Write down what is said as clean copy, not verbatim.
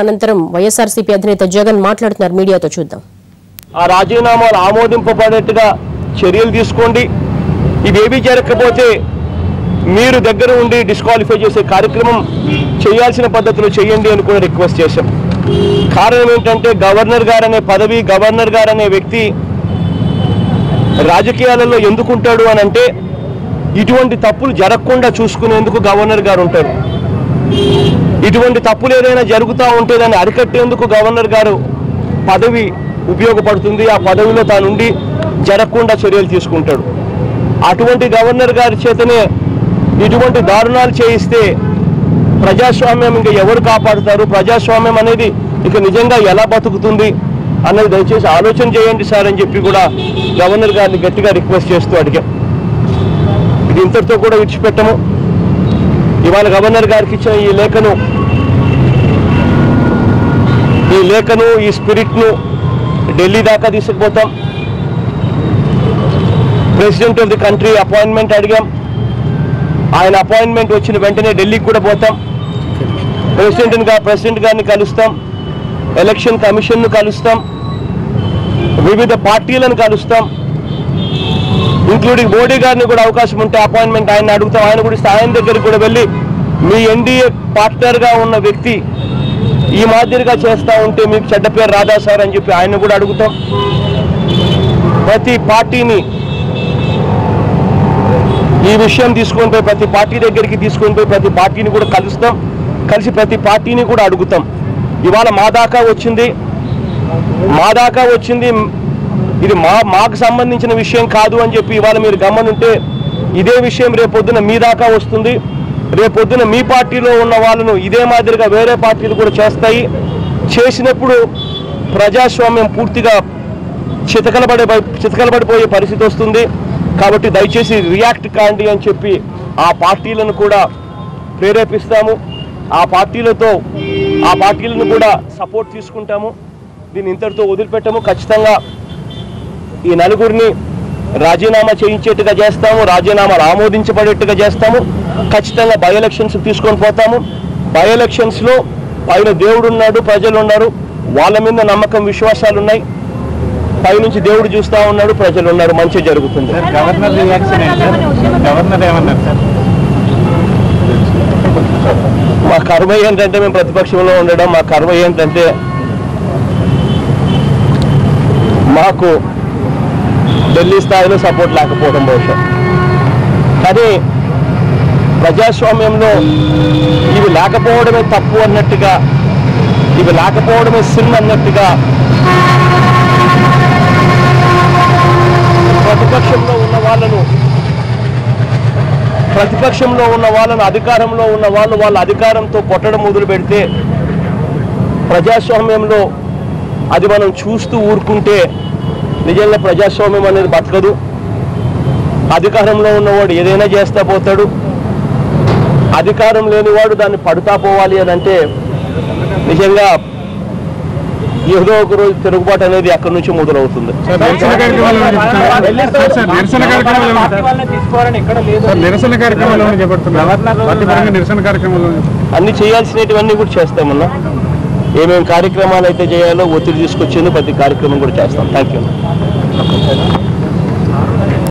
అనంతరం వైఎస్ఆర్సీపీ అధినేత జగన్ మాట్లాడుతున్నారు. మీడియాతో చూద్దాం. ఆ రాజీనామాలు ఆమోదింపబడేట్టుగా చర్యలు తీసుకోండి. ఇవేమీ జరగకపోతే మీరు దగ్గర ఉండి డిస్క్వాలిఫై చేసే కార్యక్రమం చేయాల్సిన పద్ధతిలో చేయండి అని కూడా రిక్వెస్ట్ చేశాం. కారణం ఏంటంటే గవర్నర్ గారు అనే పదవి, గవర్నర్ గారు అనే వ్యక్తి రాజకీయాలలో ఎందుకుంటాడు అని అంటే ఇటువంటి తప్పులు జరగకుండా చూసుకునేందుకు గవర్నర్ గారు ఉంటారు. ఇటువంటి తప్పులు ఏదైనా జరుగుతూ ఉంటే దాన్ని అరికట్టేందుకు గవర్నర్ గారు పదవి ఉపయోగపడుతుంది. ఆ పదవిలో తానుండి జరగకుండా చర్యలు తీసుకుంటాడు. అటువంటి గవర్నర్ గారి చేతనే ఇటువంటి దారుణాలు చేయిస్తే ప్రజాస్వామ్యం ఇంకా ఎవరు కాపాడుతారు? ప్రజాస్వామ్యం అనేది ఇక నిజంగా ఎలా బతుకుతుంది అన్నది దయచేసి ఆలోచన చేయండి సార్ అని చెప్పి కూడా గవర్నర్ గారిని గట్టిగా రిక్వెస్ట్ చేస్తూ అడిగాం. ఇది ఇంతటితో కూడా విడిచిపెట్టము. ఇవాళ గవర్నర్ గారికి ఇచ్చిన ఈ లేఖను ఈ స్పిరిట్ను ఢిల్లీ దాకా తీసుకుపోతాం. President of the country appointment అడిగాం. ఆయన అపాయింట్మెంట్ వచ్చిన వెంటనే ఢిల్లీకి కూడా పోతాం. ప్రెసిడెంట్ గారిని కలుస్తాం, ఎలక్షన్ కమిషన్ను కలుస్తాం, వివిధ పార్టీలను కలుస్తాం, ఇంక్లూడింగ్ మోడీ గారిని కూడా అవకాశం ఉంటే అపాయింట్మెంట్ ఆయన అడుగుతాం. ఆయన కూడా ఆయన దగ్గరికి కూడా వెళ్ళి మీ ఎన్డీఏ పార్ట్నర్గా ఉన్న వ్యక్తి ఈ మాదిరిగా చేస్తూ ఉంటే మీకు చెడ్డ పేరు రాదా సార్ అని చెప్పి ఆయన కూడా అడుగుతాం. ప్రతి పార్టీని ఈ విషయం తీసుకొని పోయి ప్రతి పార్టీ దగ్గరికి తీసుకొని పోయి ప్రతి పార్టీని కూడా కలుస్తాం. కలిసి ప్రతి పార్టీని కూడా అడుగుతాం. ఇవాళ మా దాకా వచ్చింది, ఇది మాకు సంబంధించిన విషయం కాదు అని చెప్పి ఇవాళ మీరు గమనుంటే ఇదే విషయం రేపొద్దున మీ దాకా వస్తుంది. రేపొద్దున మీ పార్టీలో ఉన్న వాళ్ళను ఇదే మాదిరిగా వేరే పార్టీలు కూడా చేస్తాయి. చేసినప్పుడు ప్రజాస్వామ్యం పూర్తిగా చితకలబడిపోయే పరిస్థితి వస్తుంది. కాబట్టి దయచేసి రియాక్ట్ కాండి అని చెప్పి ఆ పార్టీలను కూడా ప్రేరేపిస్తాము. ఆ పార్టీలను కూడా సపోర్ట్ తీసుకుంటాము. దీన్ని ఇంతటితో వదిలిపెట్టాము. ఖచ్చితంగా ఈ నలుగురిని రాజీనామా చేయించేట్టుగా చేస్తాము, రాజీనామాలు ఆమోదించబడేట్టుగా చేస్తాము. ఖచ్చితంగా బై ఎలక్షన్స్ తీసుకొని పోతాము. బై ఎలక్షన్స్లో పైన దేవుడు ఉన్నాడు, ప్రజలు ఉన్నారు, వాళ్ళ మీద నమ్మకం విశ్వాసాలు ఉన్నాయి. పైనుంచి దేవుడు చూస్తూ ఉన్నాడు, ప్రజలు ఉన్నారు, మంచి జరుగుతుంది. మా కర్మ ఏంటంటే మేము ప్రతిపక్షంలో ఉండడం, మా కర్మ ఏంటంటే మాకు ఢిల్లీ స్థాయిలో సపోర్ట్ లేకపోవడం బహుశా. కానీ ప్రజాస్వామ్యంలో ఇవి లేకపోవడమే తప్పు అన్నట్టుగా, ఇవి లేకపోవడమే సిన్ అన్నట్టుగా ప్రతిపక్షంలో ఉన్న వాళ్ళను అధికారంలో ఉన్న వాళ్ళ అధికారంతో కొట్టడం మొదలు పెడితే ప్రజాస్వామ్యంలో అది మనం చూస్తూ ఊరుకుంటే నిజంగా ప్రజాస్వామ్యం అనేది బతకదు. అధికారంలో ఉన్నవాడు ఏదైనా చేస్తా పోతాడు, అధికారం లేనివాడు దాన్ని పడుతా పోవాలి అని అంటే నిజంగా ఏదో ఒక రోజు తిరుగుబాటు అనేది అక్కడి నుంచి మొదలవుతుంది. అన్ని చేయాల్సినవన్నీ కూడా చేస్తామన్నా. ఏమేమి కార్యక్రమాలు అయితే చేయాలో ఒత్తిడి తీసుకొచ్చేందుకు ప్రతి కార్యక్రమం కూడా చేస్తాం. Thank you.